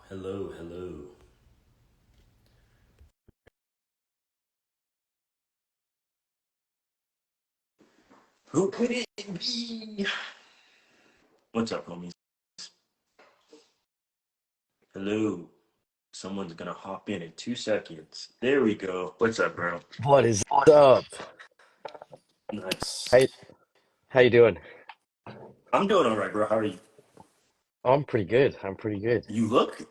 Hello, hello. Who could it be? What's up, homies? Hello. Someone's gonna hop in 2 seconds. There we go. What's up, bro? What is up? Nice. How how you doing? I'm doing all right, bro. How are you? Oh, I'm pretty good. I'm pretty good. You look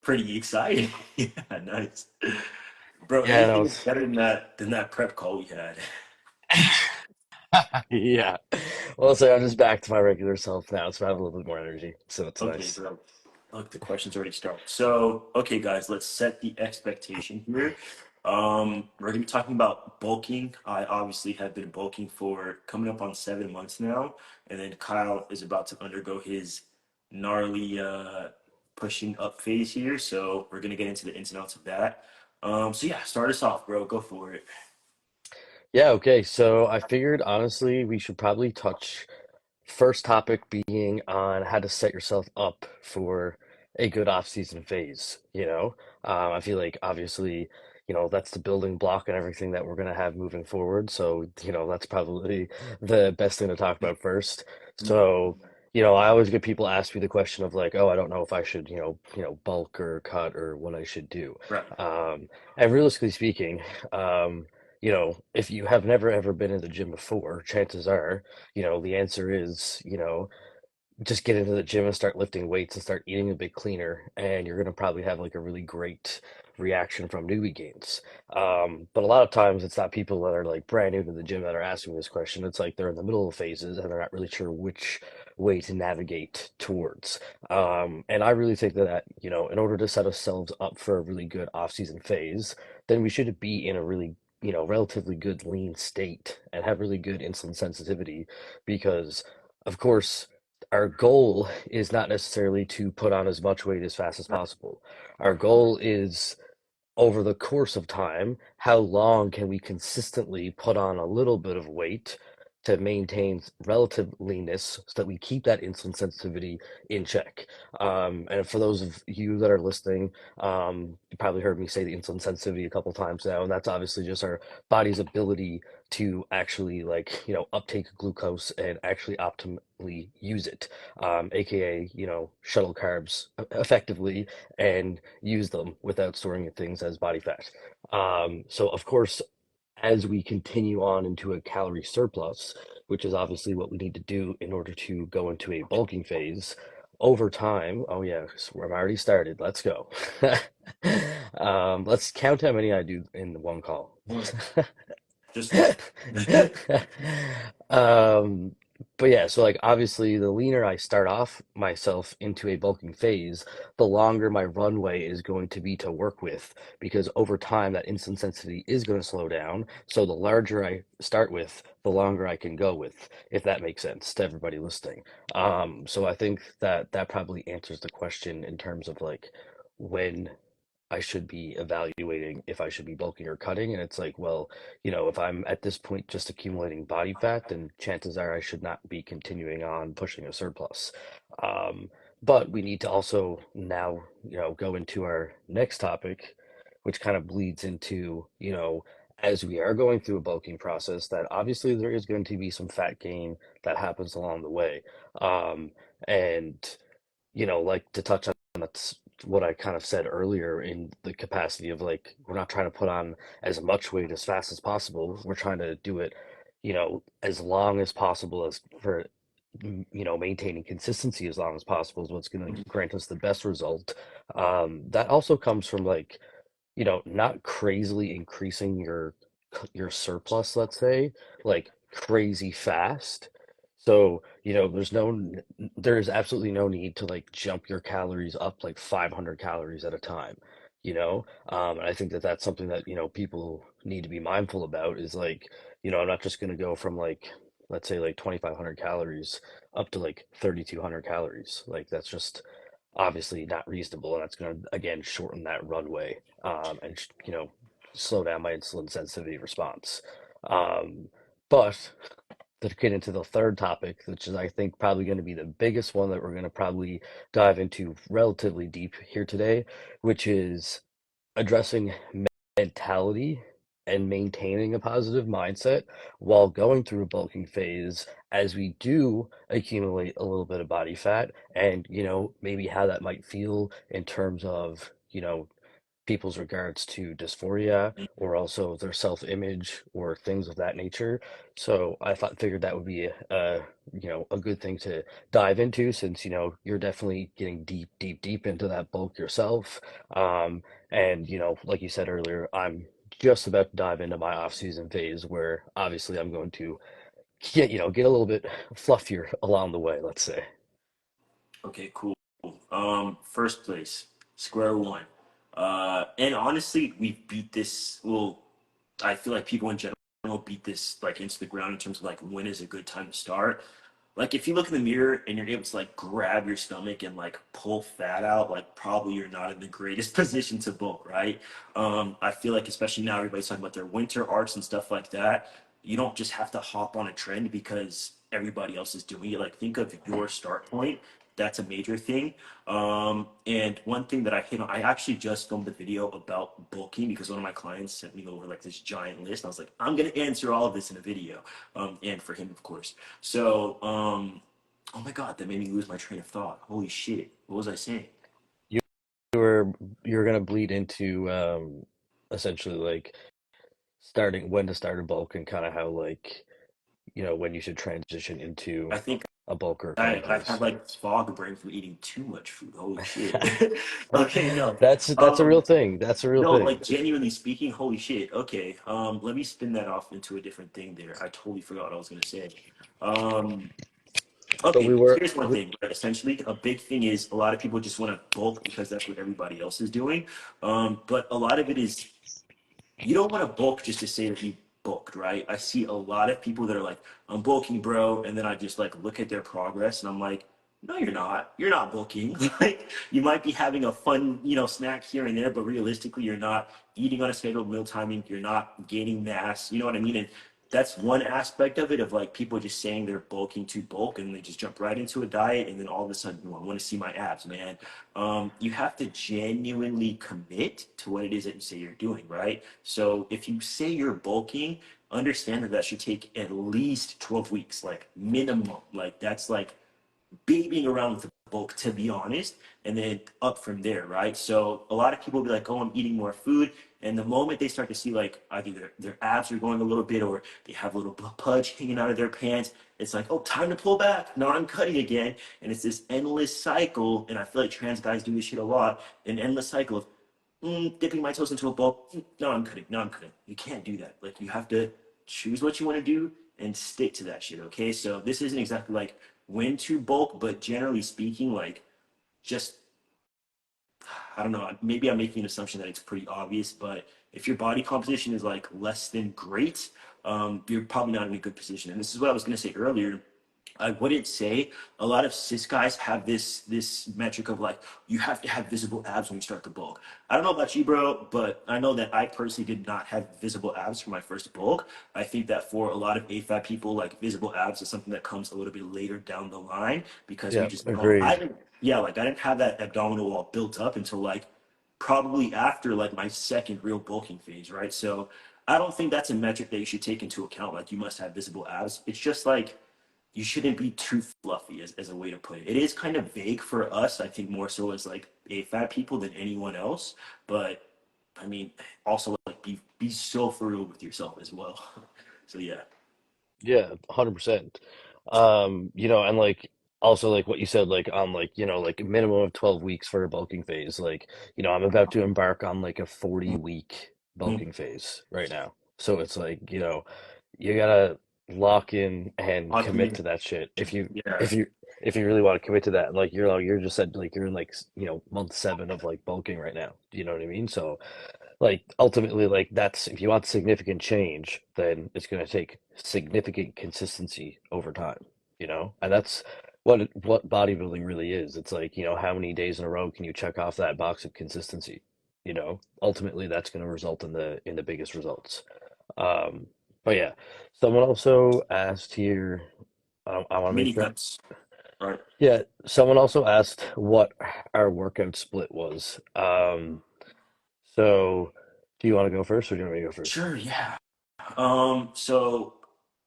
pretty excited. Yeah, nice. Bro, Yeah, no, anything is better than that prep call we had. yeah. Well, so I'm just back to my regular self now, so I have a little bit more energy, so it's Okay, nice. bro. Look, the questions already start. So, okay, guys, let's set the expectation here. We're gonna be talking about bulking. I obviously have been bulking for coming up on 7 months now, and then Kyle is about to undergo his gnarly pushing up phase here. So we're gonna get into the ins and outs of that. So yeah, start us off, bro. Go for it. Yeah, okay. So I figured honestly we should probably touch first topic being on how to set yourself up for a good off-season phase, you know? I feel like obviously, that's the building block and everything that we're gonna have moving forward. So, that's probably the best thing to talk about first. So, I always get people ask me the question of like, oh, I don't know if I should, bulk or cut or what I should do. Right. Um, and realistically speaking, if you have never ever been in the gym before, chances are the answer is, just get into the gym and start lifting weights and start eating a bit cleaner, and you're gonna probably have like a really great reaction from newbie gains. But a lot of times it's not people that are like brand new to the gym that are asking this question. It's like they're in the middle of phases and they're not really sure which way to navigate towards. And I really think that, in order to set ourselves up for a really good off-season phase, then we should be in a really relatively good lean state and have really good insulin sensitivity because, of course, our goal is not necessarily to put on as much weight as fast as possible. Our goal is over the course of time, how long can we consistently put on a little bit of weight to maintain relative leanness so that we keep that insulin sensitivity in check? And for those of you that are listening, you probably heard me say the insulin sensitivity a couple times now, and that's obviously just our body's ability to actually like, uptake glucose and actually optimally use it, aka, shuttle carbs effectively and use them without storing things as body fat. So, of course, as we continue on into a calorie surplus, which is obviously what we need to do in order to go into a bulking phase, over time, oh yeah, so I'm already started. Let's go. Let's count how many I do in one call. Just one. Um, but yeah, so like obviously the leaner I start off myself into a bulking phase, the longer my runway is going to be to work with because over time that insulin sensitivity is going to slow down. So the larger I start with, the longer I can go with, if that makes sense to everybody listening. So I think that that probably answers the question in terms of like when I should be evaluating if I should be bulking or cutting. And it's like, well, if I'm at this point just accumulating body fat, then chances are I should not be continuing on pushing a surplus. Um, but we need to also now, go into our next topic, which kind of bleeds into, as we are going through a bulking process, that obviously there is going to be some fat gain that happens along the way. Um, and like to touch on that's what I kind of said earlier in the capacity of like, we're not trying to put on as much weight as fast as possible. We're trying to do it, as long as possible as for, maintaining consistency as long as possible is what's going to grant us the best result. That also comes from like, not crazily increasing your surplus, let's say, like crazy fast. So, there's absolutely no need to like jump your calories up like 500 calories at a time, and I think that that's something that, people need to be mindful about is like, I'm not just going to go from like, let's say like 2,500 calories up to like 3,200 calories. Like that's just obviously not reasonable, and that's going to again shorten that runway, and slow down my insulin sensitivity response. Um, but to get into the third topic, which is I think probably going to be the biggest one that we're going to probably dive into relatively deep here today, which is addressing mentality and maintaining a positive mindset while going through a bulking phase as we do accumulate a little bit of body fat and maybe how that might feel in terms of people's regards to dysphoria or also their self-image or things of that nature. So I figured that would be a good thing to dive into since you're definitely getting deep, deep, deep into that bulk yourself. And like you said earlier, I'm just about to dive into my off-season phase where obviously I'm going to get a little bit fluffier along the way, let's say. Okay, cool. First place, square one. And honestly, we beat this. Well, I feel like people in general beat this like into the ground in terms of like when is a good time to start. Like if you look in the mirror and you're able to like grab your stomach and like pull fat out, like probably you're not in the greatest position to bulk, right? I feel like especially now everybody's talking about their winter arts and stuff like that. You don't just have to hop on a trend because everybody else is doing it. Like think of your start point. That's a major thing. And one thing that I hit on, I actually just filmed a video about bulking because one of my clients sent me over like this giant list. And I was like, I'm gonna answer all of this in a video, and for him, of course. So, oh my God, that made me lose my train of thought. Holy shit. What was I saying? You were you're gonna bleed into essentially like starting when to start a bulk and kind of how like when you should transition into I think a bulk or a I've had commonplace. like fog brain from eating too much food. Holy shit. Okay, no. That's a real Um, thing. That's a real no, thing. like genuinely speaking, holy shit. Okay. Let me spin that off into a different thing there. I totally forgot what I was gonna say. Um, But we okay, were here's one thing, right? Essentially, a big thing is a lot of people just want to bulk because that's what everybody else is doing. But a lot of it is you don't want to bulk just to say that you bulked, right? I see a lot of people that are like, I'm bulking, bro. And then I just like look at their progress and I'm like, no, you're not. You're not bulking. Like you might be having a fun, snack here and there, but realistically, you're not eating on a scheduled meal timing. You're not gaining mass. You know what I mean? And that's one aspect of it of like people just saying they're bulking to bulk and they just jump right into a diet and then all of a sudden, I want to see my abs, man. You have to genuinely commit to what it is that you say you're doing, right? So if you say you're bulking, understand that that should take at least 12 weeks, like minimum. Like that's like babying around with the bulk, to be honest, and then up from there, right? So a lot of people will be like, oh, I'm eating more food. And the moment they start to see like either their abs are going a little bit or they have a little pudge hanging out of their pants, it's like, oh, time to pull back. Now I'm cutting again. And it's this endless cycle. And I feel like trans guys do this shit a lot, an endless cycle of dipping my toes into a bowl. No, I'm kidding. No, I'm kidding. You can't do that. Like you have to choose what you want to do and stick to that shit. Okay. So this isn't exactly like when to bulk, but generally speaking, like just I don't know. Maybe I'm making an assumption that it's pretty obvious, but if your body composition is like less than great, you're probably not in a good position. And this is what I was going to say earlier. I wouldn't say a lot of cis guys have this metric of like you have to have visible abs when you start the bulk. I don't know about you, bro, but I know that I personally did not have visible abs for my first bulk. I think that for a lot of AFAB people, like visible abs is something that comes a little bit later down the line because we Yeah, just don't. I agreed. didn't. Yeah, like I didn't have that abdominal wall built up until like probably after like my second real bulking phase, right? So I don't think that's a metric that you should take into account. Like you must have visible abs. It's just like you shouldn't be too fluffy as a way to put it. It is kind of vague for us, I think more so as like AFAB people than anyone else. But I mean, also like be so for real with yourself as well. So yeah. Yeah, 100%. And like also like what you said, like on like, like a minimum of 12 weeks for a bulking phase. Like, I'm about to embark on like a 40-week Mhm. bulking phase right now. So it's like, you gotta lock in and On commit to commitment. that shit. Yeah. If you really want to commit to that, like you're just said like you're in like month 7 of like bulking right now. Do you know what I mean? So like ultimately like that's if you want significant change then it's going to take significant consistency over time, and that's what bodybuilding really is. It's like, how many days in a row can you check off that box of consistency? Ultimately that's going to result in the biggest results. um But yeah, someone also asked here. I want to make Mini sure. cuts, right? Yeah, someone also asked what our workout split was. So do you want to go first, or do you want me to go first? Sure, yeah. So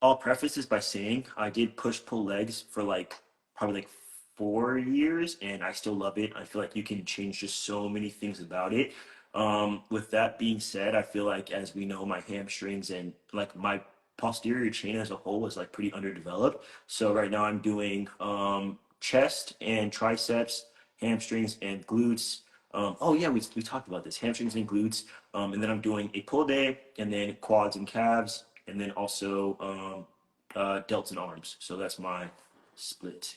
I'll preface this by saying I did push pull legs for like probably like 4 years and I still love it. I feel like you can change just so many things about it. With that being said, I feel like as we know, my hamstrings and like my posterior chain as a whole is like pretty underdeveloped. So right now I'm doing chest and triceps, hamstrings and glutes. Oh yeah, we talked about this, hamstrings and glutes. And then I'm doing a pull day, and then quads and calves, and then also delts and arms. So that's my split.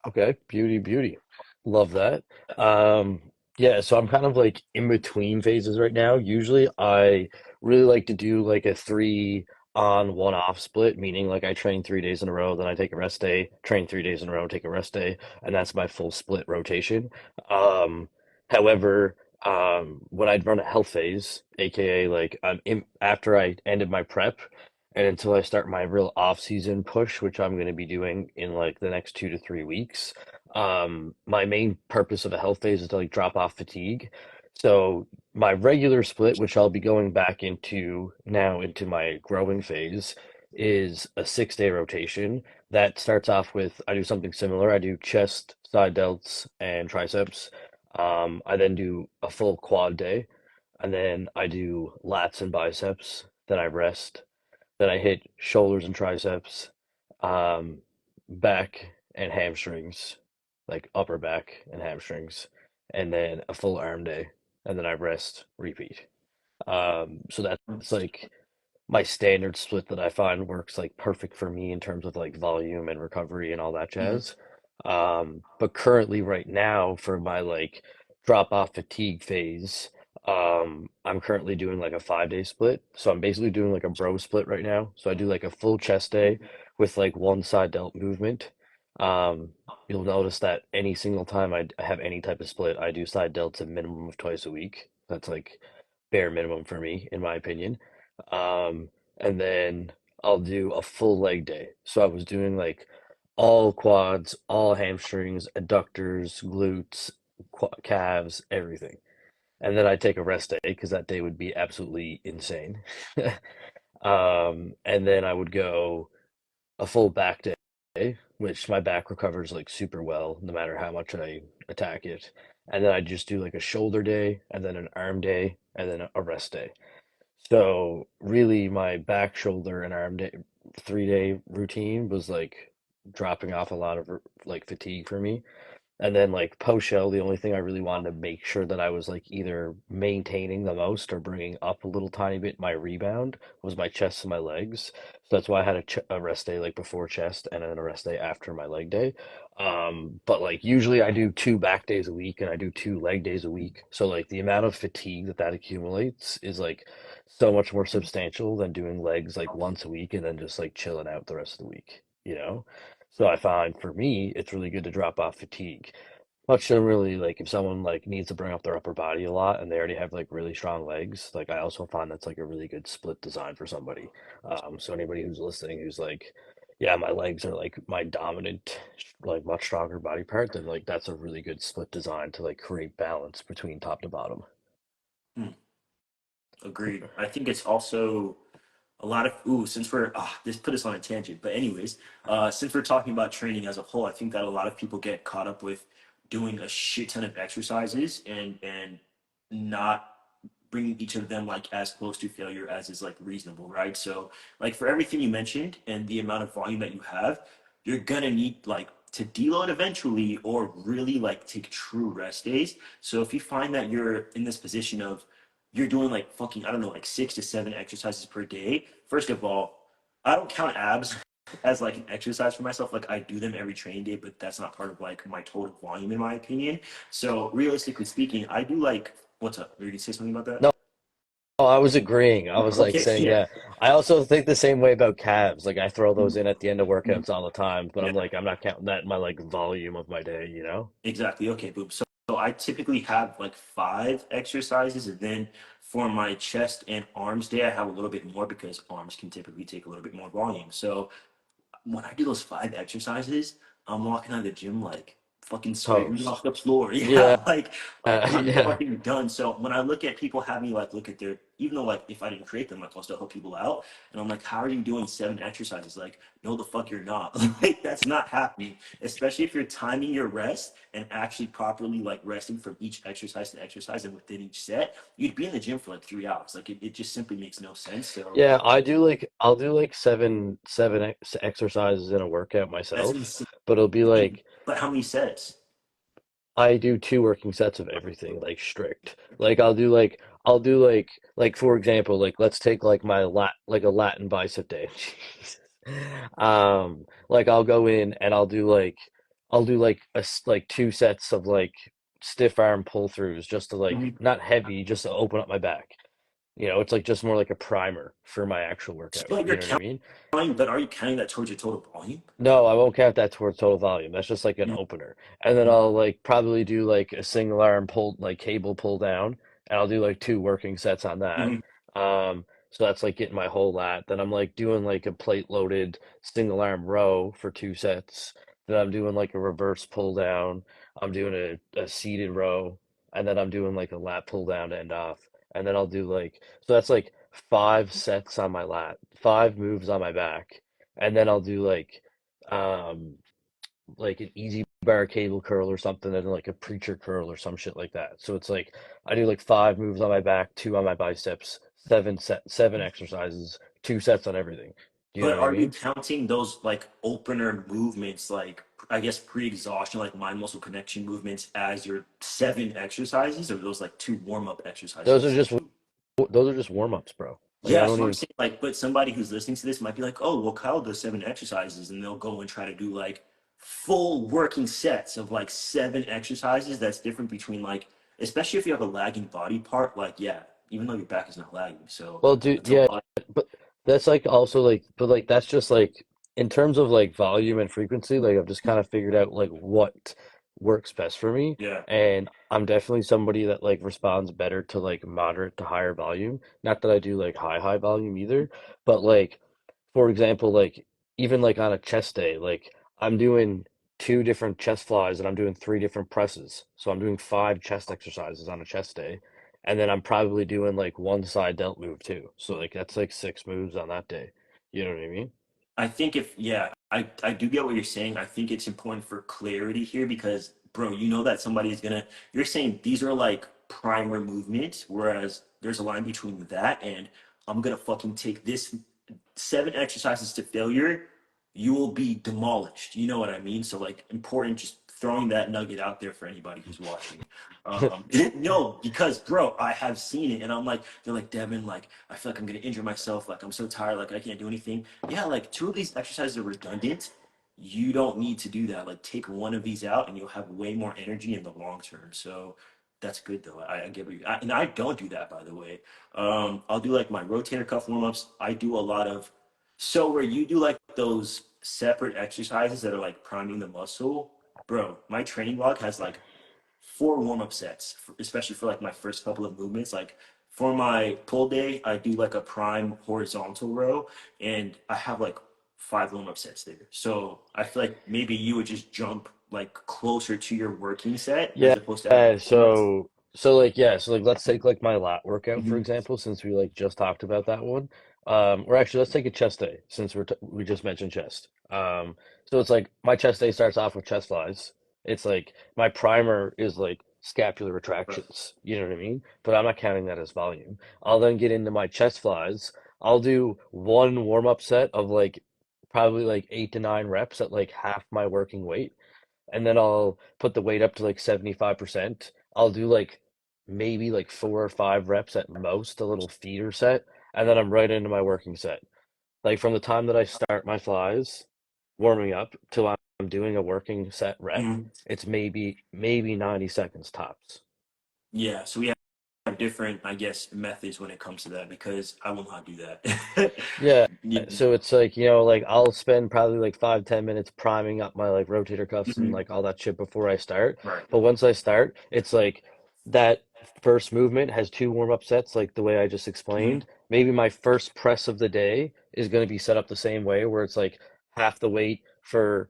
Okay, beauty, beauty. Love that. Um, yeah, so I'm kind of like in between phases right now. Usually I really like to do like a three on one off split, meaning like I train 3 days in a row, then I take a rest day, train 3 days in a row, take a rest day, and that's my full split rotation. Um, however, when I'd run a health phase, aka like after I ended my prep and until I start my real off-season push, which I'm going to be doing in like the next 2 to 3 weeks, my main purpose of a health phase is to like drop off fatigue. So my regular split, which I'll be going back into now into my growing phase, is a 6 day rotation that starts off with I do something similar. I do chest, side delts, and triceps. I then do a full quad day, and then I do lats and biceps. Then I rest, then I hit shoulders and triceps, um, back and hamstrings, like upper back and hamstrings, and then a full arm day, and then I rest, repeat. So that's like my standard split that I find works like perfect for me in terms of like volume and recovery and all that Mhm. jazz. But currently right now for my like drop off fatigue phase, I'm currently doing like a 5 day split. So I'm basically doing like a bro split right now. So I do like a full chest day with like one side delt movement. Um, you'll notice that any single time I have any type of split, I do side delts a minimum of twice a week. That's like bare minimum for me, in my opinion. Um, and then I'll do a full leg day. So I was doing like all quads, all hamstrings, adductors, glutes, calves, everything. And then I take a rest day because that day would be absolutely insane. And then I would go a full back day, which my back recovers like super well no matter how much I attack it. And then I just do like a shoulder day, and then an arm day, and then a rest day. So really, my back, shoulder, and arm day, 3 day routine was like dropping off a lot of like fatigue for me. And then like post show, the only thing I really wanted to make sure that I was like either maintaining the most or bringing up a little tiny bit my rebound was my chest and my legs. So that's why I had a rest day like before chest and then a rest day after my leg day. But like usually I do 2 back days a week and I do 2 leg days a week. So like the amount of fatigue that accumulates is like so much more substantial than doing legs like once a week and then just like chilling out the rest of the week, you know? So I find for me, it's really good to drop off fatigue. Much generally, like if someone like needs to bring up their upper body a lot and they already have like really strong legs, like I also find that's like a really good split design for somebody. So anybody who's listening who's like, yeah, my legs are like my dominant, like much stronger body part, then like that's a really good split design to like create balance between top to bottom. Hmm. Agreed. I think it's also a lot of since we're this put us on a tangent, but anyways, since we're talking about training as a whole, I think that a lot of people get caught up with doing a shit ton of exercises and not bringing each of them like as close to failure as is like reasonable, right? So like for everything you mentioned and the amount of volume that you have, you're gonna need like to deload eventually or really like take true rest days. So if you find that you're in this position of you're doing like fucking, I don't know, like 6 to 7 exercises per day. First of all, I don't count abs as like an exercise for myself. Like I do them every training day, but that's not part of like my total volume in my opinion. So realistically speaking, I do like what's up? Were you gonna say something about that? No, I was agreeing. I was like Okay, saying, yeah, yeah. I also think the same way about calves. Like I throw those in at the end of workouts all the time, but I'm yeah. like, I'm not counting that in my like volume of my day, you know? Exactly. Okay, boom. So I typically have like 5 exercises and then for my chest and arms day, I have a little bit more because arms can typically take a little bit more volume. So when I do those 5 exercises, I'm walking out of the gym like fucking scraping off Toast. the floor. Yeah, Yeah, like I'm yeah. fucking done. So when I look at people have me like look at their, even though like if I didn't create them, like I'll still help people out. And I'm like, how are you doing 7 exercises? Like, no, the fuck you're not. Like that's not happening. Especially if you're timing your rest and actually properly like resting from each exercise to exercise and within each set, you'd be in the gym for like 3 hours. Like it just simply makes no sense. So Yeah, I'll do like exercises in a workout that's myself, insane. but it'll be like But how many sets? I do two working sets of everything, like strict. Like I'll do like for example, like let's take like my like a Latin bicep day. Jesus. Like I'll go in and I'll do like like two sets of like stiff arm pull throughs just to like Mhm. not heavy, just to open up my back. You know, it's like just more like a primer for my actual So workout. like You you're know what I mean? counting, but are you counting that towards your total volume? No, I won't count that towards total volume. That's just like an opener. And then I'll like probably do like a single arm pull, like cable pull down, and I'll do like two working sets on that. Mm-hmm. So that's like getting my whole lat. Then I'm like doing like a plate loaded single arm row for two sets. Then I'm doing like a reverse pull down. I'm doing a seated row, and then I'm doing like a lat pull down to end off. And then I'll do like, so that's like 5 sets on my lat, 5 moves on my back, and then I'll do um like an easy bar cable curl or something and like a preacher curl or some shit like that. So it's like I do like 5 moves on my back, two on my biceps, 7 exercises, 2 sets on everything. Do you know But what I are you mean? counting those like opener movements, like I guess pre-exhaustion, like mind muscle connection movements, as your 7 exercises, or those like two warm-up exercises Those are just essentially? those are just warm-ups, bro. Like I Yeah, don't so I'm even saying like, but somebody who's listening to this might be like, oh, well, Kyle does 7 exercises, and they'll go and try to do like full working sets of like 7 exercises. That's different between like, especially if you have a lagging body part, like yeah, even though your back is not lagging, so well, dude, that's a yeah, lot. but that's like also like, but like that's just like in terms of like volume and frequency, like I've just kind of figured out like what works best for me, Yeah. and I'm definitely somebody that like responds better to like moderate to higher volume. Not that I do like high volume either, but like for example, like even like on a chest day, like I'm doing two different chest flies and I'm doing three different presses. So I'm doing 5 chest exercises on a chest day. And then I'm probably doing like one side delt move too. So like that's like 6 moves on that day. You know what I mean? I think if yeah, I do get what you're saying. I think it's important for clarity here because bro, you know that somebody is gonna you're saying these are like primer movements, whereas there's a line between that and I'm gonna fucking take this 7 exercises to failure, you will be demolished. You know what I mean? So like important just throwing that nugget out there for anybody who's watching. No, because bro, I have seen it and I'm like, they're like, Devin, like, I feel like I'm gonna injure myself, like I'm so tired, like I can't do anything. Yeah, like two of these exercises are redundant. You don't need to do that. Like take one of these out and you'll have way more energy in the long term. So that's good though. I get what and I don't do that by the way. I'll do like my rotator cuff warm-ups. I do a lot of so where you do like those separate exercises that are like priming the muscle, bro, my training log has like 4 warm-up sets, especially for like my first couple of movements. Like for my pull day, I do like a prime horizontal row, and I have like 5 warm-up sets there. So I feel like maybe you would just jump like closer to your working set as Yeah, opposed to having warm-ups. so like let's take like my lat workout for Mhm. example, since we like just talked about that one. Or actually let's take a chest day since we just mentioned chest. So it's like my chest day starts off with chest flies. It's like my primer is like scapular retractions, you know what I mean? But I'm not counting that as volume. I'll then get into my chest flies. I'll do one warm-up set of like probably like 8 to 9 reps at like half my working weight, and then I'll put the weight up to like 75%. I'll do like maybe like 4 or 5 reps at most, a little feeder set, and then I'm right into my working set. Like from the time that I start my flies, warming up till I'm doing a working set rep, Mhm. it's maybe 90 seconds tops. Yeah, so we have different, I guess, methods when it comes to that because I will not do that. Yeah, Yeah. so it's like, like I'll spend probably like 5, 10 minutes priming up my like rotator cuffs and Mhm. like all that shit before I start. Right. But once I start, it's like that. first movement has two warm-up sets, like the way I just Mhm. explained. Maybe my first press of the day is going to be set up the same way, where it's like half the weight for,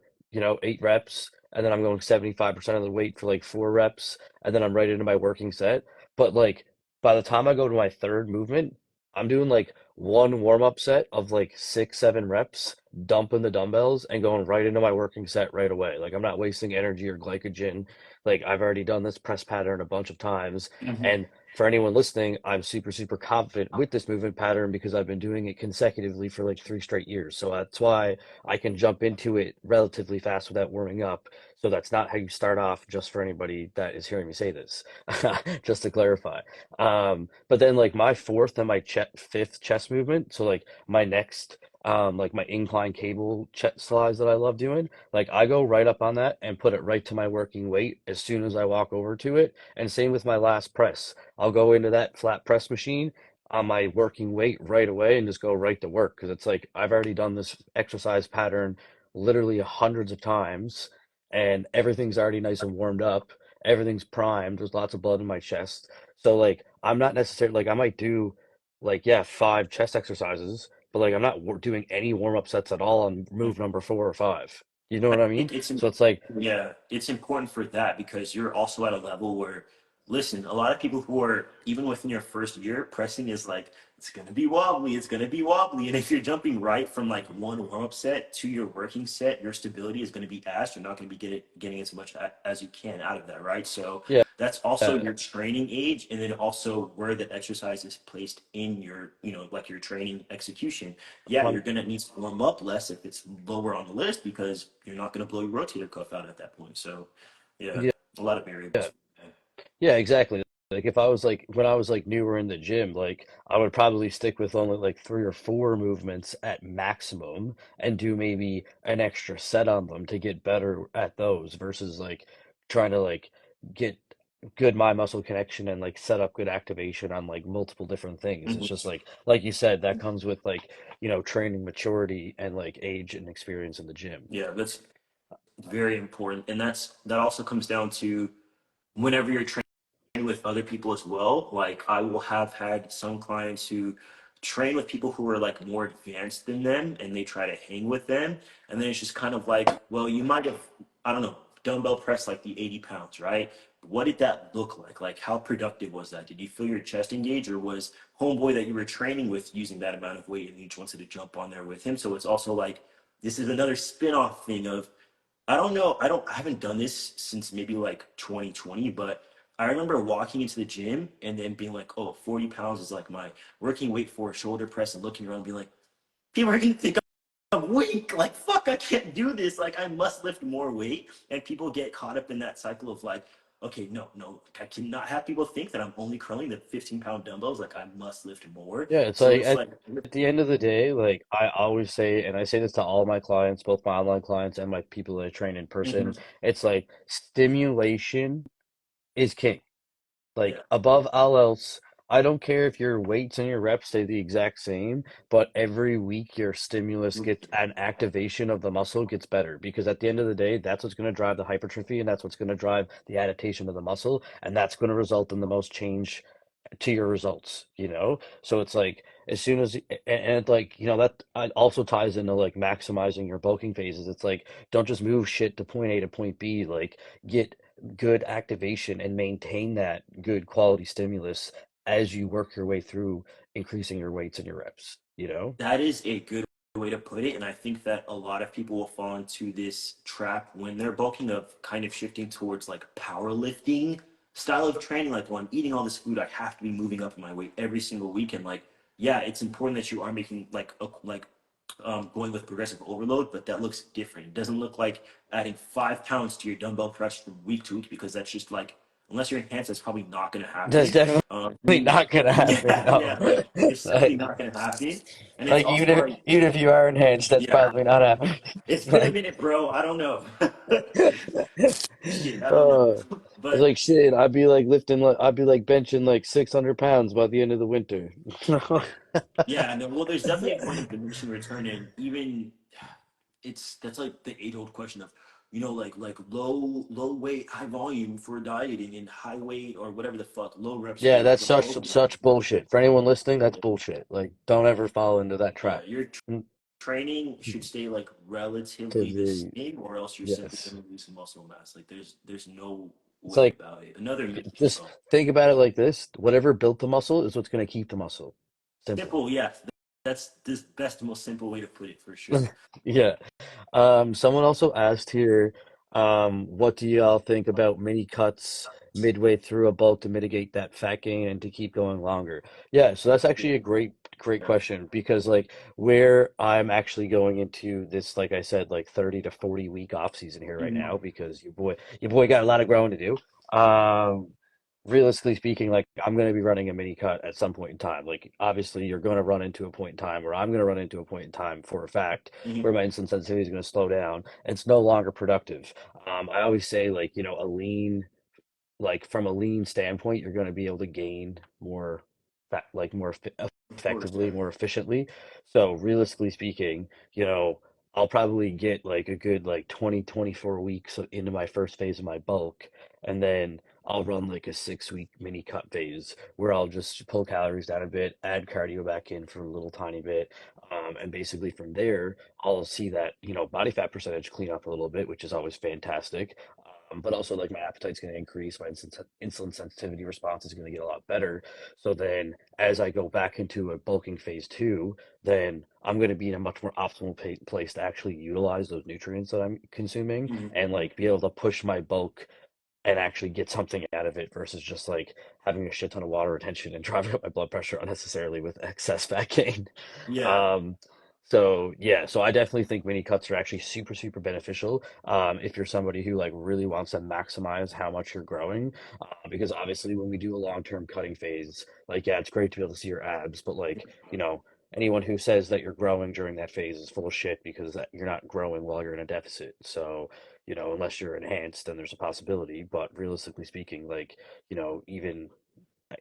8 reps, and then I'm going 75% of the weight for like 4 reps, and then I'm right into my working set. But like by the time I go to my third movement, I'm doing like one warm-up set of like 6, 7 reps, dumping the dumbbells and going right into my working set right away. Like I'm not wasting energy or glycogen. Like I've already done this press pattern a bunch of times. Mhm. And for anyone listening, I'm super, super confident with this movement pattern because I've been doing it consecutively for like 3 straight years. So that's why I can jump into it relatively fast without warming up. So that's not how you start off, just for anybody that is hearing me say this, just to clarify. But then like my fourth and my fifth chest movement, so like my next like my incline cable chest slides that I love doing, like I go right up on that and put it right to my working weight as soon as I walk over to it. And same with my last press. I'll go into that flat press machine on my working weight right away and just go right to work because it's like I've already done this exercise pattern literally hundreds of times and everything's already nice and warmed up. Everything's primed. There's lots of blood in my chest. So like I'm not necessarily like I might do like yeah, 5 chest exercises, but like I'm not doing any warm-up sets at all on move number 4 or 5. You know I what I mean? think So it's like yeah, it's important for that because you're also at a level where, listen, a lot of people who are even within your first year, pressing is like it's gonna be wobbly, it's gonna be wobbly, and if you're jumping right from like one warm-up set to your working set, your stability is gonna be ass. You're not gonna be getting as much as you can out of that, right? So yeah, that's also your training age, and then also where the exercise is placed in your, like your training execution. Yeah, you're hun- gonna need to warm up less if it's lower on the list because you're not gonna blow your rotator cuff out at that point. So, yeah, yeah. a lot of variables. Yeah, exactly. Like if I was like when I was like newer in the gym, like I would probably stick with only like 3 or 4 movements at maximum and do maybe an extra set on them to get better at those versus like trying to like get good mind muscle connection and like set up good activation on like multiple different things. It's just Mhm. like you said, that comes with like, training maturity and like age and experience in the gym. Yeah, that's very important, and that also comes down to whenever you're training with other people as well. Like I will have had some clients who train with people who are like more advanced than them and they try to hang with them. And then it's just kind of like, well, you might have, I don't know, dumbbell press like the 80 pounds, right? What did that look like? Like how productive was that? Did you feel your chest engage or was homeboy that you were training with using that amount of weight and you just wanted to jump on there with him? So it's also like, this is another spin-off thing of I don't know. I haven't done this since maybe like 2020, but I remember walking into the gym and then being like, oh, 40 pounds is like my working weight for a shoulder press and looking around and being like, people are gonna think I'm weak. Like, fuck, I can't do this. Like, I must lift more weight. And people get caught up in that cycle of like, okay, no, no, I cannot have people think that I'm only curling the 15-pound dumbbells. Like, I must lift more. Yeah, it's So like it's like, at the end of the day, like I always say, and I say this to all my clients, both my online clients and my people that I train in person, mhm, it's like stimulation is king. yeah, Like above all else, I don't care if your weights and your reps stay the exact same, but every week your stimulus gets an activation of the muscle gets better because at the end of the day, that's what's going to drive the hypertrophy and that's what's going to drive the adaptation of the muscle, and that's going to result in the most change to your results. So it's like as soon as and like that also ties into like maximizing your bulking phases. It's like don't just move shit to point A to point B, like get good activation and maintain that good quality stimulus as you work your way through increasing your weights and your reps. that is a good way to put it. And I think that a lot of people will fall into this trap when they're bulking of kind of shifting towards like powerlifting style of training. Like, well, I'm eating all this food, I have to be moving up in my weight every single week. And like, yeah, it's important that you are making going with progressive overload, but that looks different. It doesn't look like adding 5 pounds to your dumbbell press from week to week because that's just like, unless you're enhanced, that's probably not going to That's happen. definitely not gonna happen, Yeah, no. yeah, like it's simply like, not going to happen. And it's like also even if like, even if you are enhanced, that's yeah, probably not happening. it's been a like minute, bro. I don't know. Shit, I don't know. uh it's But like shit, I'd be like lifting like I'd be like benching like 600 pounds by the end of the winter. yeah, no, well, there's definitely a point of diminishing return, and even that's like the age-old question of like low weight, high volume for dieting and high weight or whatever the fuck, low reps Yeah, for that's bulking. such bullshit. For anyone listening, that's bullshit. Like, don't ever fall into that Yeah, trap. your Mm, training should stay like To relatively the the same, or else you're simply yes, gonna lose some muscle mass. Like there's no it's way like about it. Another myth as just well. think about it like this: whatever built the muscle is what's going to keep the muscle. Simple. Simple, yeah. That's the best, most simple way to put it for sure. Yeah. Someone also asked here, what do y'all think about mini cuts midway through a bulk to mitigate that fat gain and to keep going longer? Yeah, so that's actually a great Yeah. question because like where I'm actually going into this, like I said, like 30 to 40 week off season here right Mhm. now because your boy got a lot of growing to do. Um, Realistically speaking, like I'm going to be running a mini cut at some point in time. Like obviously you're going to run into a point in time, or I'm going to run into a point in time for a fact Mhm. where my insulin sensitivity is going to slow down and it's no longer productive. I always say like, a lean, like from a lean standpoint, you're going to be able to gain more fat, like Of course, effectively, yeah. more efficiently. So realistically speaking, I'll probably get like a good like 24 weeks into my first phase of my bulk, and then I'll run like a 6 week mini cut phase where I'll just pull calories down a bit, add cardio back in for a little tiny bit, and basically from there I'll see that body fat percentage clean up a little bit, which is always fantastic. But also like my appetite's going to increase, my insulin sensitivity response is going to get a lot better. So then as I go back into a bulking phase two, then I'm going to be in a much more optimal place to actually utilize those nutrients that I'm consuming Mhm. and like be able to push my bulk and actually get something out of it versus just like having a shit ton of water retention and driving up my blood pressure unnecessarily with excess fat gain. Yeah. Um, so yeah, so I definitely think mini cuts are actually super beneficial if you're somebody who like really wants to maximize how much you're growing. Because obviously when we do a long-term cutting phase, like yeah, it's great to be able to see your abs, but like, anyone who says that you're growing during that phase is full of shit because you're not growing while you're in a deficit. So unless you're enhanced, then there's a possibility. But realistically speaking, like, even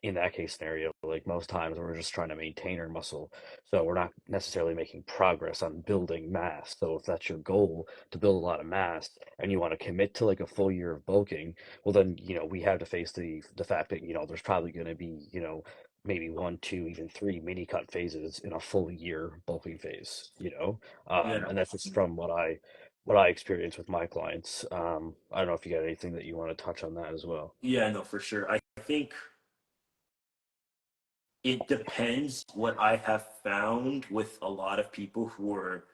in that case scenario, like most times we're just trying to maintain our muscle. So we're not necessarily making progress on building mass. So if that's your goal to build a lot of mass and you want to commit to like a full year of bulking, well then, we have to face the fact that, there's probably going to be, maybe one, two, even three mini cut phases in a full year bulking phase, Yeah. and that's just from what I experience with my clients. I don't know if you got anything that you want to touch on that as well. Yeah, no, for sure. I think it depends. What I have found with a lot of people who are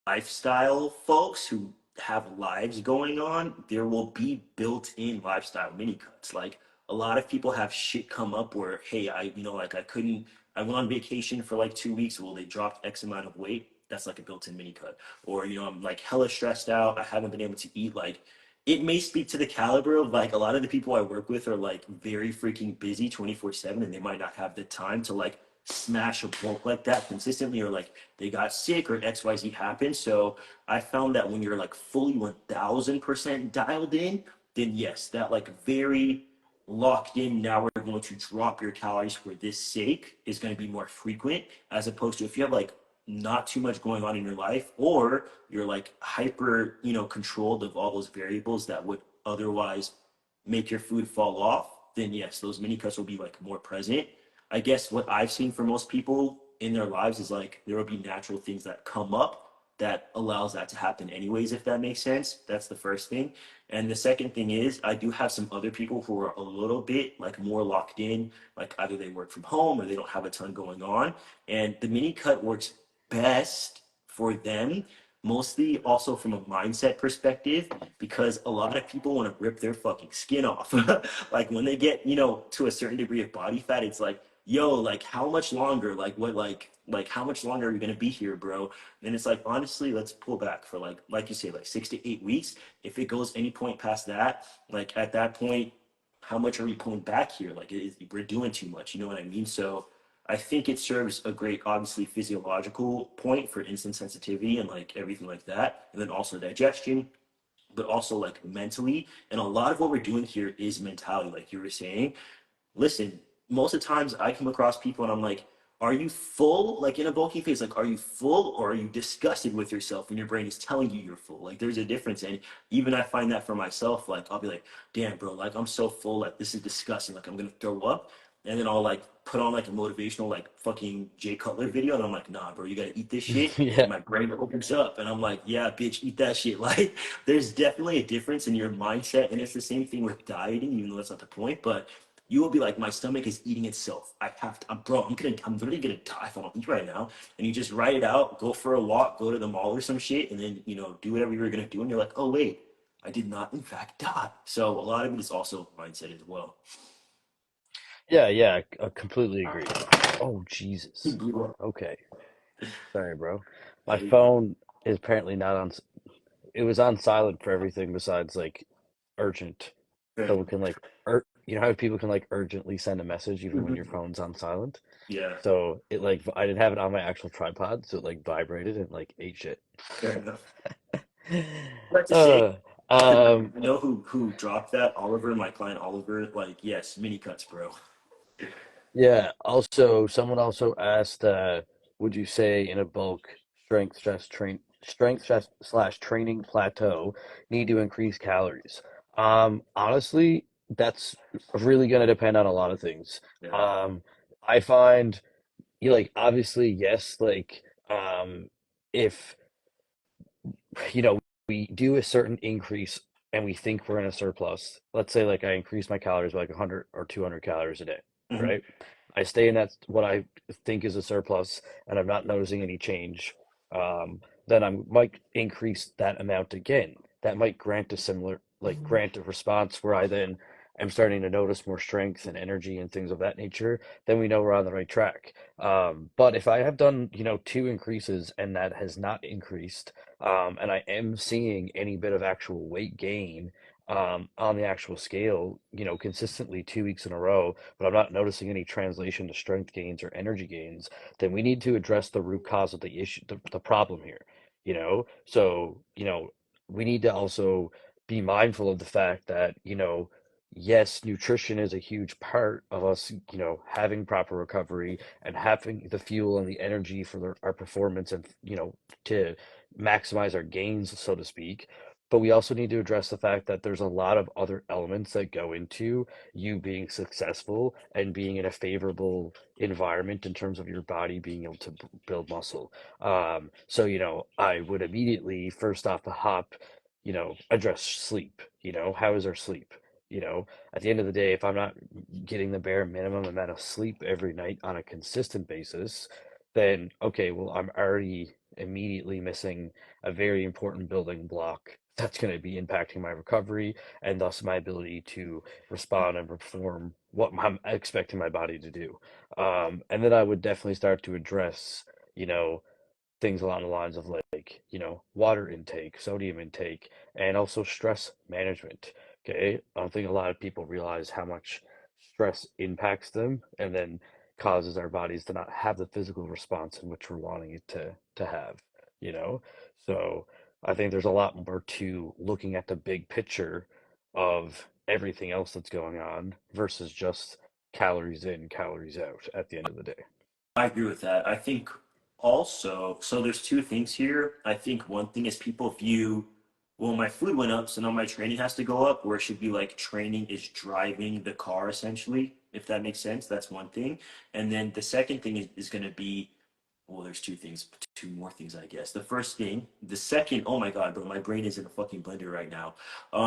lifestyle folks who have lives going on, there will be built-in lifestyle mini cuts. Like a lot of people have shit come up where, hey, like I went on vacation for like 2 weeks. Well, they dropped X amount of weight. That's like a built-in mini cut. Or, I'm like hella stressed out. I haven't been able to eat. Like it may speak to the caliber of like a lot of the people I work with are like very freaking busy 24/7 and they might not have the time to like smash a bulk like that consistently or like they got sick or XYZ happened. So I found that when you're like fully 1000% dialed in, then yes, that like very locked in, now we're going to drop your calories for this sake is going to be more frequent as opposed to if you have like not too much going on in your life or you're like hyper, controlled of all those variables that would otherwise make your food fall off, then yes, those mini cuts will be like more present. I guess what I've seen for most people in their lives is like there will be natural things that come up that allows that to happen anyways, if that makes sense. That's the first thing. And the second thing is I do have some other people who are a little bit like more locked in, like either they work from home or they don't have a ton going on. And the mini cut works best for them, mostly also from a mindset perspective, because a lot of people want to rip their fucking skin off. Like when they get, to a certain degree of body fat, it's like, yo, like how much longer? Like what like how much longer are you gonna be here, bro? And it's like honestly, let's pull back for like you say, like 6 to 8 weeks. If it goes any point past that, like at that point, how much are we pulling back here? Like we're doing too much, you know what I mean? So I think it serves a great, obviously, physiological point for insulin sensitivity and like everything like that, and then also digestion, but also like mentally. And a lot of what we're doing here is mentality, like you were saying. Listen, most of the times I come across people and I'm like, are you full, like in a bulking phase? Like, are you full or are you disgusted with yourself when your brain is telling you you're full? Like, there's a difference. And even I find that for myself, like, I'll be like, damn, bro, like, I'm so full. Like, this is disgusting. Like, I'm going to throw up. And then I'll like put on like a motivational, like, fucking Jay Cutler video. And I'm like, nah, bro, you got to eat this shit. Yeah. And my brain opens up. And I'm like, yeah, bitch, eat that shit. Like, there's definitely a difference in your mindset. And it's the same thing with dieting, even though that's not the point. But you will be like, my stomach is eating itself. I have to, bro, I'm literally gonna die if I don't eat right now. And you just write it out, go for a walk, go to the mall or some shit, and then, do whatever you're gonna do. And you're like, oh, wait, I did not, in fact, die. So a lot of it is also mindset as well. Yeah, yeah, I completely agree. Oh, He Jesus. blew up. Okay. Sorry, bro. My Yeah, you're good. phone is apparently not on, it was on silent for everything besides like urgent. Fair So we enough. can like, you know how people can like urgently send a message even when your Mhm. phone's on silent? Yeah, So it like, I didn't have it on my actual tripod, so it like vibrated and like ate shit. fair enough. But to say, Uh, I um, know who dropped that. Oliver, my client Oliver. Like, yes, mini cuts, bro. Yeah. Also, someone also asked, would you say in a bulk strength stress slash training plateau need to increase calories? Honestly, that's really going to depend on a lot of things. Yeah. Um, I find you like obviously yes, like if you know, we do a certain increase and we think we're in a surplus. Let's say like I increase my calories by like 100 or 200 calories a day, Mhm. right? I stay in that what I think is a surplus and I'm not noticing any change. Then I might increase that amount again. That might grant a similar, like grant a response where I then am starting to notice more strength and energy and things of that nature. Then we know we're on the right track. But if I have done, two increases and that has not increased, and I am seeing any bit of actual weight gain on the actual scale, consistently 2 weeks in a row, but I'm not noticing any translation to strength gains or energy gains, then we need to address the root cause of the issue, the problem here, So, we need to also be mindful of the fact that, yes, nutrition is a huge part of us, having proper recovery and having the fuel and the energy for our performance and, to maximize our gains, so to speak. But we also need to address the fact that there's a lot of other elements that go into you being successful and being in a favorable environment in terms of your body being able to build muscle. So, I would immediately, first off the hop, address sleep. How is our sleep? At the end of the day, if I'm not getting the bare minimum amount of sleep every night on a consistent basis, then okay, well, I'm already immediately missing a very important building block that's going to be impacting my recovery and thus my ability to respond and perform what I'm expecting my body to do. And then I would definitely start to address, you know, things along the lines of like, water intake, sodium intake, and also stress management. Okay. I don't think a lot of people realize how much stress impacts them and then causes our bodies to not have the physical response in which we're wanting it to have, you know? So I think there's a lot more to looking at the big picture of everything else that's going on versus just calories in, calories out at the end of the day. I agree with that. I think also, so there's two things here. I think one thing is people view, well, my food went up, so now my training has to go up, where it should be like training is driving the car essentially, if that makes sense. That's one thing. And then the second thing is going to be, well, there's two things, two more things, I guess. The first thing, the second, oh my God, bro, my brain is in a fucking blender right now. A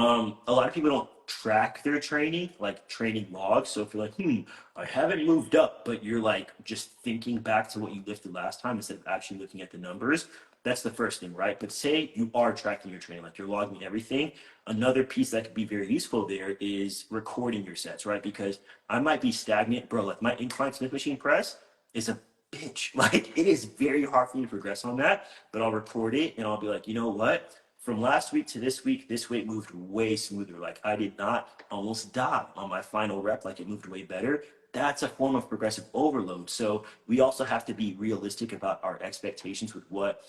lot of people don't track their training, like training logs. So if you're like, I haven't moved up, but you're like just thinking back to what you lifted last time instead of actually looking at the numbers. That's the first thing, right? But say you are tracking your training, like you're logging everything. Another piece that could be very useful there is recording your sets, right? Because I might be stagnant, bro. Like my incline Smith machine press is a bitch. Like it is very hard for me to progress on that, but I'll record it and I'll be like, you know what? From last week to this week, this weight moved way smoother. Like I did not almost die on my final rep. Like it moved way better. That's a form of progressive overload. So we also have to be realistic about our expectations with what,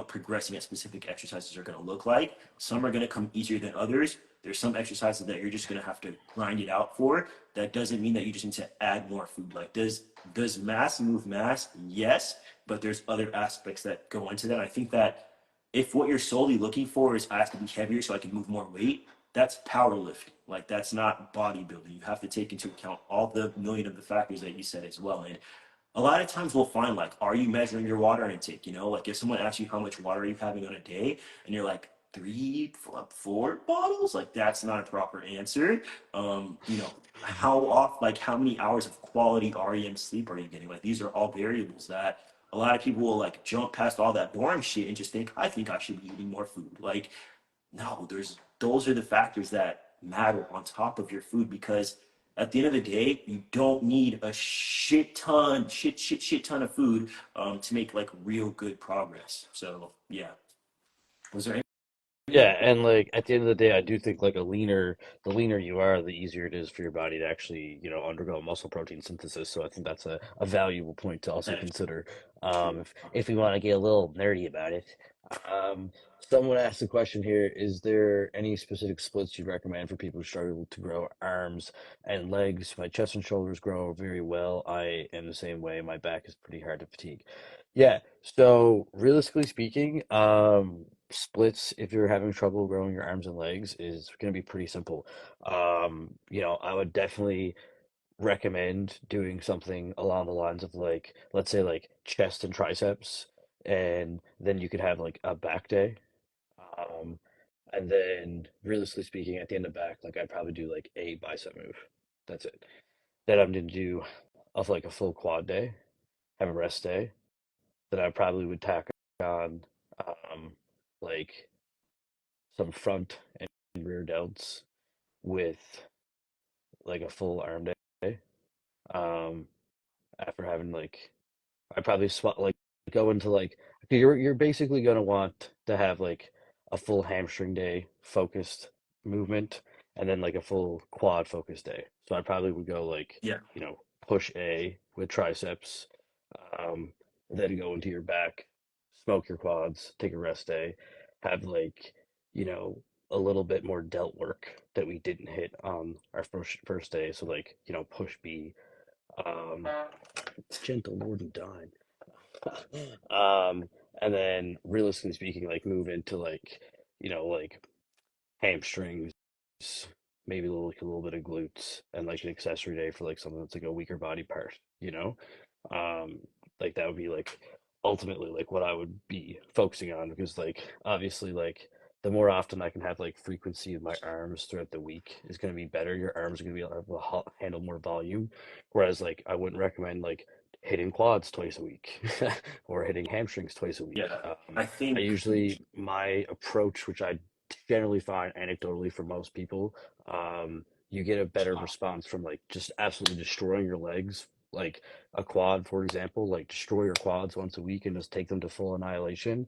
progressing at specific exercises are going to look like. Some are going to come easier than others. There's some exercises that you're just going to have to grind it out for. That doesn't mean that you just need to add more food. Like, does Does mass move mass? Yes, but there's other aspects that go into that. I think that if what you're solely looking for is I have to be heavier so I can move more weight, that's powerlifting. Like that's not bodybuilding. You have to take into account all the million of the factors that you said as well. And a lot of times we'll find like, are you measuring your water intake? You know, like if someone asks you how much water are you having on a day, and you're like 3, 4 bottles, like that's not a proper answer. You know, how off, like how many hours of quality REM sleep are you getting? Like these are all variables that a lot of people will like jump past all that boring shit and just think, I think I should be eating more food. Like no, there's those are the factors that matter on top of your food because at the end of the day, you don't need a shit ton of food to make like real good progress. So yeah, was there Yeah, anything? and like at the end of the day, I do think like the leaner you are, the easier it is for your body to actually, undergo muscle protein synthesis. So I think that's a valuable point to also That's consider. true. If we want to get a little nerdy about it. Um, Someone asked the question here, is there any specific splits you'd recommend for people who struggle to grow arms and legs? My chest and shoulders grow very well. I am the same way. My back is pretty hard to fatigue. Yeah, so realistically speaking, splits, if you're having trouble growing your arms and legs, is going to be pretty simple. I would definitely recommend doing something along the lines of like, let's say like chest and triceps, and then you could have like a back day. Um, and then realistically speaking, at the end of back, like I'd probably do like a bicep move. That's it. Then I'm gonna do of like a full quad day, have a rest day. Then I probably would tack on like some front and rear delts with like a full arm day. Um, After having like, I probably swap like go into like you're basically gonna want to have like a full hamstring day focused movement, and then like a full quad focused day. So I probably would go like Yeah, push A with triceps, um, then go into your back, smoke your quads, take a rest day, have like you know a little bit more delt work that we didn't hit on our first day. So like push B, um, gentle Lord and Dine. um, and then realistically speaking, like move into like hamstrings, maybe like a little bit of glutes, and like an accessory day for like something that's like a weaker body part. Um, like that would be like ultimately like what I would be focusing on because like obviously like the more often I can have like frequency of my arms throughout the week is going to be better. Your arms are going to be able to handle more volume, whereas like I wouldn't recommend like hitting quads twice a week or hitting hamstrings twice a week. yeah. I I think usually my approach, which I generally find anecdotally for most people, you get a better response from like just absolutely destroying your legs. Like a quad, for example, like destroy your quads once a week and just take them to full annihilation.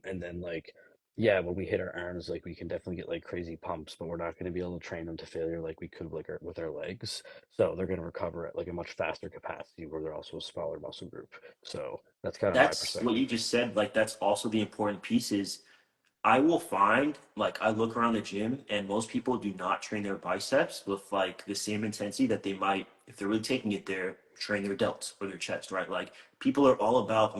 And then like, yeah, when we hit our arms, like we can definitely get like crazy pumps, but we're not going to be able to train them to failure like we could like with our legs. So they're going to recover at like a much faster capacity where they're also a smaller muscle group. So that's kind of my that's what perspective. you just said. Like that's also the important piece is I will find, like, I look around the gym and most people do not train their biceps with like the same intensity that they might, if they're really taking it there, train their delts or their chest, right? Like, people are all about,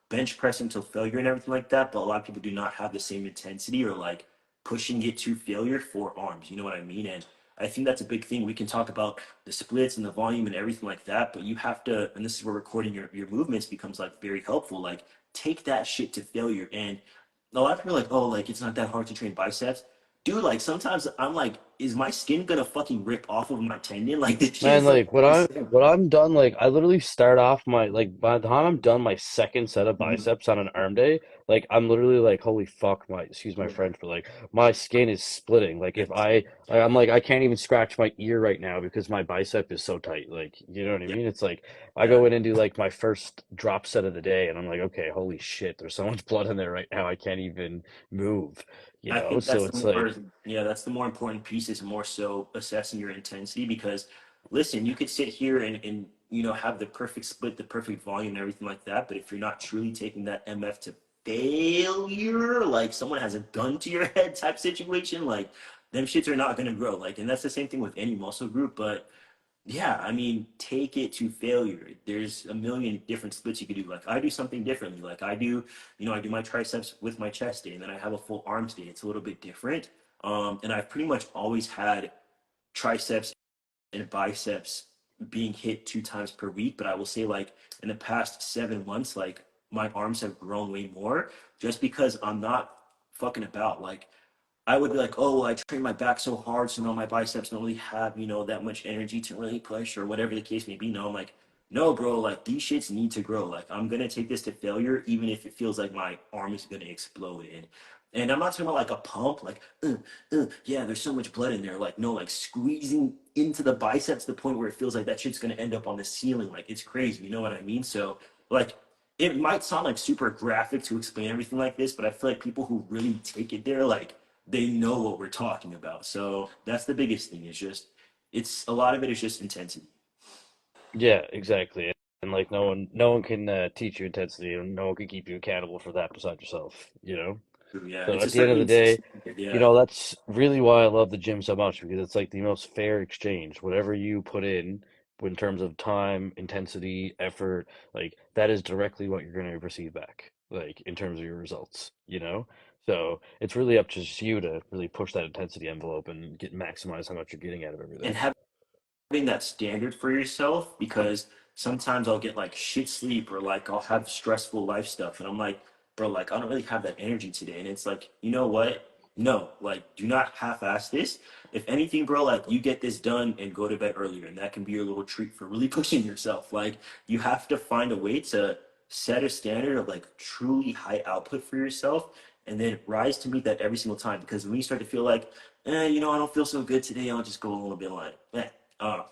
bench pressing till failure and everything like that, but a lot of people do not have the same intensity or like pushing it to failure for arms. You know what I mean? And I think that's a big thing. We can talk about the splits and the volume and everything like that, but you have to, and this is where recording your movements becomes like very helpful. Like, take that shit to failure. And a lot of people are like, oh, like it's not that hard to train biceps. Dude, like sometimes I'm like, is my skin gonna fucking rip off of my tendon? Like this shit Man, is like like when I'm done, like I literally start off my like by the time I'm done my second set of Mhm. biceps on an arm day, like I'm literally like, holy fuck, my excuse my French, but like my skin is splitting. Like if It's- I'm like I can't even scratch my ear right now because my bicep is so tight. Like you know what I yeah, mean? It's like I yeah. go in and do like my first drop set of the day, and I'm like, okay, holy shit, there's so much blood in there right now, I can't even move. I think So that's the it's more, like. yeah, that's the more important piece is more so assessing your intensity because listen, you could sit here and have the perfect split, the perfect volume and everything like that, but if you're not truly taking that MF to failure, like someone has a gun to your head type situation, like them shits are not gonna grow. Like, and that's the same thing with any muscle group, but Yeah, I mean, take it to failure. There's a million different splits you could do. Like I do something differently. Like I do, I do my triceps with my chest day, and then I have a full arms day. It's a little bit different. And I've pretty much always had triceps and biceps being hit 2 times per week. But I will say, like in the past 7 months, like my arms have grown way more just because I'm not fucking about. Like I would be like, oh, well, I train my back so hard, so now my biceps don't really have, that much energy to really push or whatever the case may be. No, I'm like, no, bro, like these shits need to grow. Like I'm gonna take this to failure, even if it feels like my arm is gonna explode. And I'm not talking about like a pump, like, yeah, there's so much blood in there. Like, no, like squeezing into the biceps to the point where it feels like that shit's gonna end up on the ceiling. Like it's crazy, you know what I mean? So like it might sound like super graphic to explain everything like this, but I feel like people who really take it there, like they know what we're talking about. So that's the biggest thing. It's a lot of it is just intensity. Yeah, exactly. And like no one can teach you intensity, and no one can keep you accountable for that besides yourself, you know? Yeah, So it's at a the end of certain the day, insistency. Yeah, that's really why I love the gym so much because it's like the most fair exchange. Whatever you put in terms of time, intensity, effort, like that is directly what you're going to receive back, like in terms of your results, you know? So it's really up to just you to really push that intensity envelope and get maximize how much you're getting out of and everything. having that standard for yourself because sometimes I'll get like shit sleep or like I'll have stressful life stuff and I'm like, bro, like I don't really have that energy today. And it's like, you know what? No, like do not half-ass this. If anything, bro, like you get this done and go to bed earlier, and that can be your little treat for really pushing yourself. Like you have to find a way to set a standard of like truly high output for yourself and then rise to meet that every single time. Because when you start to feel like, I don't feel so good today, I'll just go a little bit like,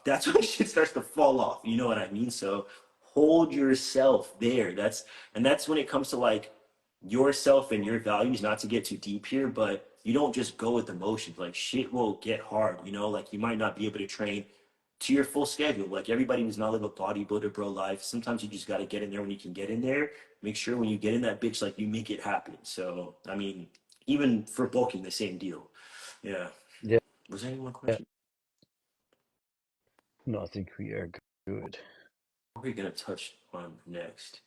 that's when shit starts to fall off. You know what I mean? So hold yourself there. That's when it comes to like yourself and your values, not to get too deep here, but you don't just go with emotions. Like shit will get hard, like you might not be able to train to your full schedule. Like everybody does not live a bodybuilder bro life. Sometimes you just gotta get in there when you can get in there. Make sure when you get in that bitch, like you make it happen. So I mean, even for bulking, the same deal. Yeah. Yeah. Was there any more questions? No, I think we are good. What are we gonna touch on next?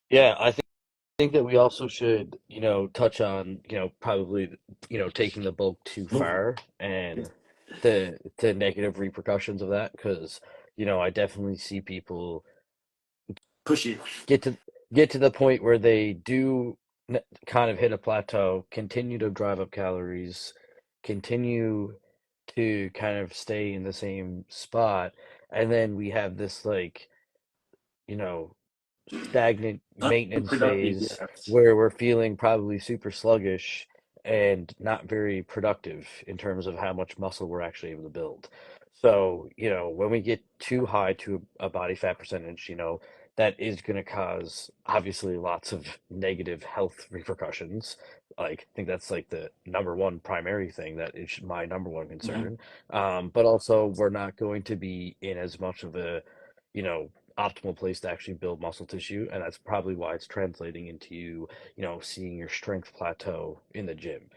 Yeah, I think that we also should, touch on, probably, taking the bulk too Movement. far and the negative repercussions of that, because, I definitely see people Push it. get to get to the point where they do kind of hit a plateau, continue to drive up calories, continue to kind of stay in the same spot, and then we have this like, you know, stagnant maintenance Unproductive, phase yeah. where we're feeling probably super sluggish and not very productive in terms of how much muscle we're actually able to build. So, when we get too high to a body fat percentage, that is going to cause obviously lots of negative health repercussions. Like, I think that's like the number one primary thing that is my number one Mhm. concern. But also, we're not going to be in as much of a, you know, optimal place to actually build muscle tissue, and that's probably why it's translating into seeing your strength plateau in the gym.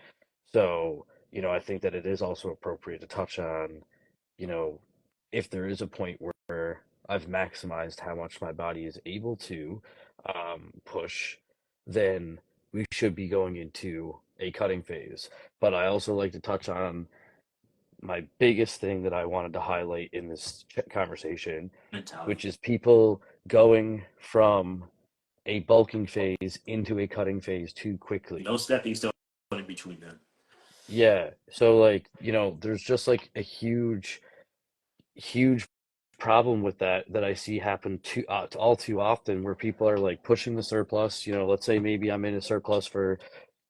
So, I think that it is also appropriate to touch on, you know, if there is a point where I've maximized how much my body is able to push, then we should be going into a cutting phase. But I also like to touch on my biggest thing that I wanted to highlight in this conversation, Mentality. which is people going from a bulking phase into a cutting phase too quickly. No stepping stone in between them. Yeah. So like, there's just like a huge problem with that I see happen all too often where people are like pushing the surplus, let's say maybe I'm in a surplus for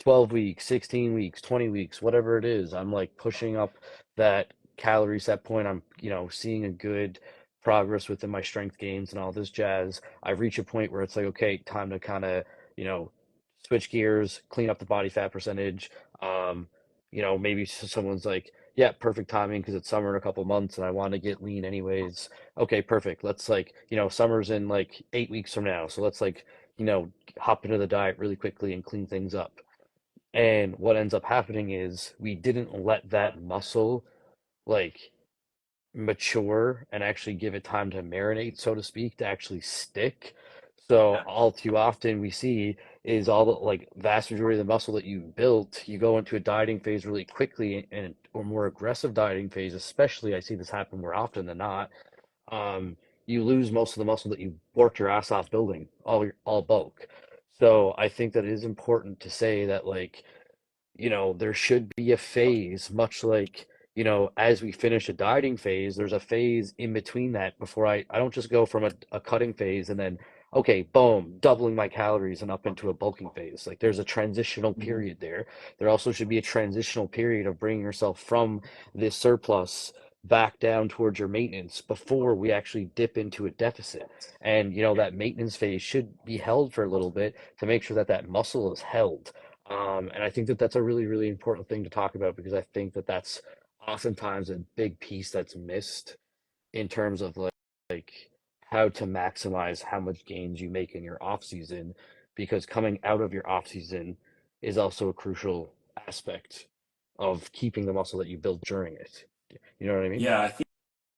12 weeks, 16 weeks, 20 weeks, whatever it is. I'm like pushing up that calorie set point. I'm, seeing a good progress within my strength gains and all this jazz. I reach a point where it's like, okay, time to kind of, you know, switch gears, clean up the body fat percentage. Um, maybe someone's like, yeah, perfect timing because it's summer in a couple months and I want to get lean anyways. Okay, perfect. Let's like, summer's in like 8 weeks from now. So let's like, hop into the diet really quickly and clean things up. And what ends up happening is we didn't let that muscle like mature and actually give it time to marinate, so to speak, to actually stick. So all too often we see is all the like vast majority of the muscle that you built, you go into a dieting phase really quickly and or more aggressive dieting phase, especially I see this happen more often than not. You lose most of the muscle that you worked your ass off building, all bulk. So I think that it is important to say that like there should be a phase, much like, as we finish a dieting phase, there's a phase in between that before I don't just go from a cutting phase and then, okay, boom, doubling my calories and up into a bulking phase. Like there's a transitional Mhm. period there. There also should be a transitional period of bringing yourself from this surplus back down towards your maintenance before we actually dip into a deficit. And, that maintenance phase should be held for a little bit to make sure that that muscle is held. And I think that that's a really, really important thing to talk about because I think that that's oftentimes a big piece that's missed in terms of like how to maximize how much gains you make in your off season, because coming out of your off season is also a crucial aspect of keeping the muscle that you build during it. You know what I mean? Yeah, I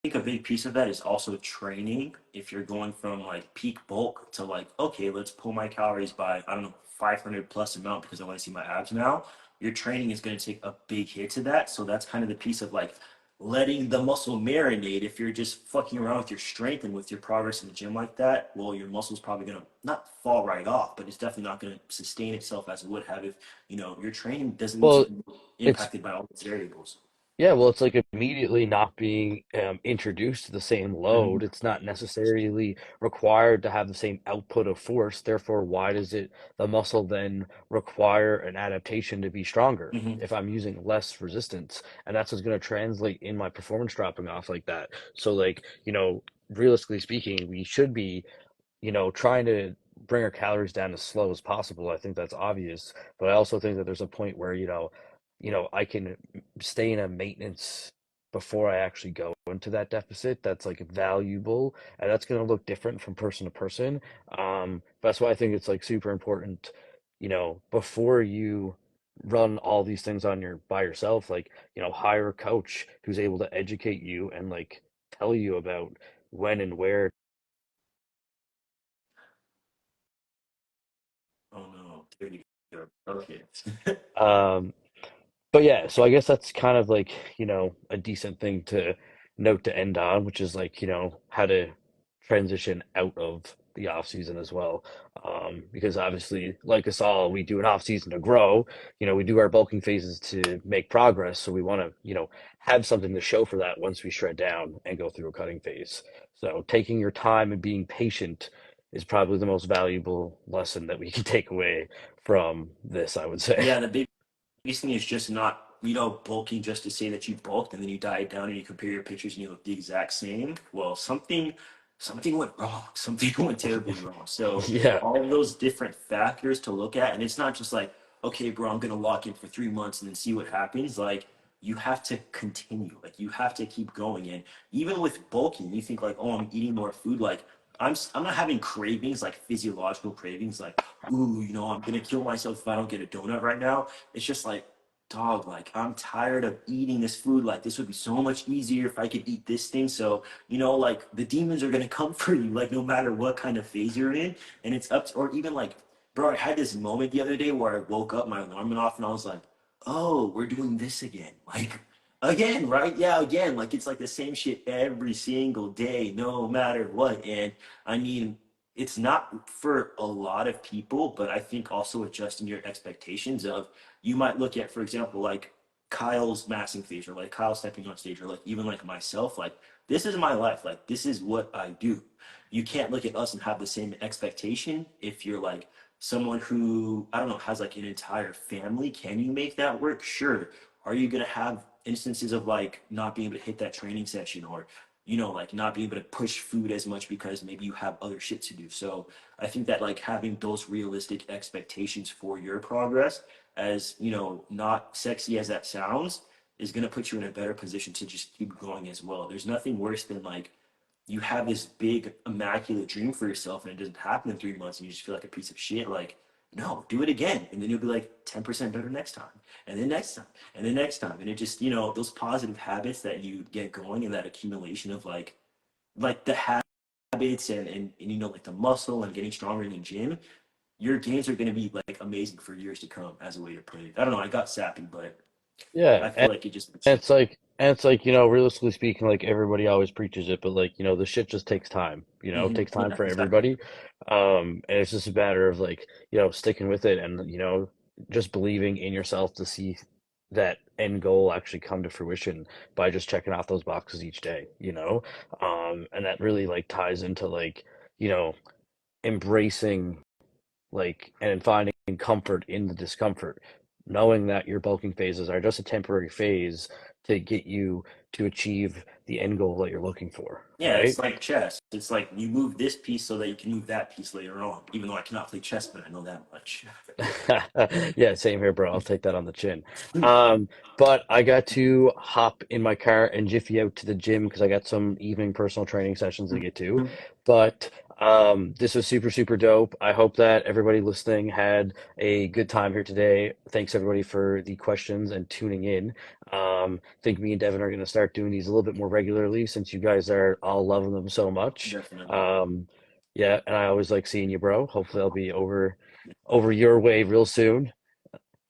think a big piece of that is also training. If you're going from like peak bulk to like, okay, let's pull my calories by, I don't know, 500 plus amount because I want to see my abs now, your training is going to take a big hit to that. So that's kind of the piece of like letting the muscle marinate. If you're just fucking around with your strength and with your progress in the gym like that, well, your muscle's probably going to not fall right off, but it's definitely not going to sustain itself as it would have if, your training doesn't need to Well, be it's impacted by all these variables. Yeah, well, it's like immediately not being introduced to the same load. Hmm. It's not necessarily required to have the same output of force. Therefore, why does the muscle then require an adaptation to be stronger Hmm. if I'm using less resistance? And that's what's going to translate in my performance dropping off like that. So, like, realistically speaking, we should be trying to bring our calories down as slow as possible. I think that's obvious, but I also think that there's a point where, I can stay in a maintenance before I actually go into that deficit. That's like valuable, and that's going to look different from person to person. That's why I think it's like super important, before you run all these things on your by yourself, like, hire a coach who's able to educate you and like tell you about when and where. Oh no, there you go. Okay. Um, But yeah, so I guess that's kind of like, a decent thing to note to end on, which is like, how to transition out of the off season as well. Because obviously, like us all, we do an off season to grow. We do our bulking phases to make progress. So we want to, have something to show for that once we shred down and go through a cutting phase. So taking your time and being patient is probably the most valuable lesson that we can take away from this, I would say. Yeah, the biggest thing is just not, bulking just to say that you bulked and then you diet down and you compare your pictures and you look the exact same. Well, something went wrong. Something went terribly wrong. So Yeah. all of those different factors to look at, and it's not just like, okay, bro, I'm gonna lock in for 3 months and then see what happens. Like you have to continue. Like you have to keep going. And even with bulking, you think like, oh, I'm eating more food. Like I'm not having cravings, like physiological cravings, like, ooh, I'm gonna kill myself if I don't get a donut right now. It's just like, dog, like I'm tired of eating this food. Like this would be so much easier if I could eat this thing. So, like the demons are gonna come for you, like no matter what kind of phase you're in. And it's up to, or even like, bro, I had this moment the other day where I woke up, my alarm went off, and I was like, oh, we're doing this again. Like again, right? Yeah, again. Like it's like the same shit every single day, no matter what. And I mean, it's not for a lot of people, but I think also adjusting your expectations of, you might look at, for example, like Kyle's massing phase, or like Kyle stepping on stage, or like even like myself, like this is my life, like this is what I do. You can't look at us and have the same expectation if you're like someone who, I don't know, has like an entire family. Can you make that work? Sure. Are you gonna have instances of like not being able to hit that training session, or like not being able to push food as much because maybe you have other shit to do? So I think that like having those realistic expectations for your progress, as not sexy as that sounds, is going to put you in a better position to just keep going as well. There's nothing worse than like you have this big immaculate dream for yourself and it doesn't happen in 3 months and you just feel like a piece of shit. Like no, do it again. And then you'll be like 10% better next time. And then next time. And then next time. And it just, those positive habits that you get going and that accumulation of like the habits and like the muscle and getting stronger in the gym, your gains are going to be like amazing for years to come, as a way to put it. I don't know. I got sappy, but Yeah, I feel like it just makes and sense. it's like, realistically speaking, like everybody always preaches it, but like, the shit just takes time, it takes time Yeah, for exactly. everybody. And it's just a matter of like, sticking with it and, just believing in yourself to see that end goal actually come to fruition by just checking off those boxes each day. And that really like ties into like, you know, embracing like and finding comfort in the discomfort, knowing that your bulking phases are just a temporary phase to get you to achieve the end goal that you're looking for, Yeah, it's right? like chess. It's like you move this piece so that you can move that piece later on. Even though I cannot play chess, but I know that much. Yeah, same here, bro. I'll take that on the chin. Um, but I got to hop in my car and jiffy out to the gym because I got some evening personal training sessions to get to. But this was super, super dope. I hope that everybody listening had a good time here today. Thanks everybody for the questions and tuning in. I think me and Devin are going to start doing these a little bit more regularly since you guys are all loving them so much. Definitely. Um, yeah, and I always like seeing you, bro. Hopefully, I'll be over your way real soon.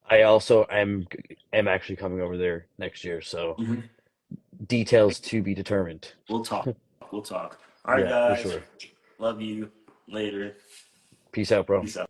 I also am actually coming over there next year, so Mhm. details to be determined. We'll talk. We'll talk. All right, Yeah, for guys. sure. Love you. Later. Peace out, bro. Peace out.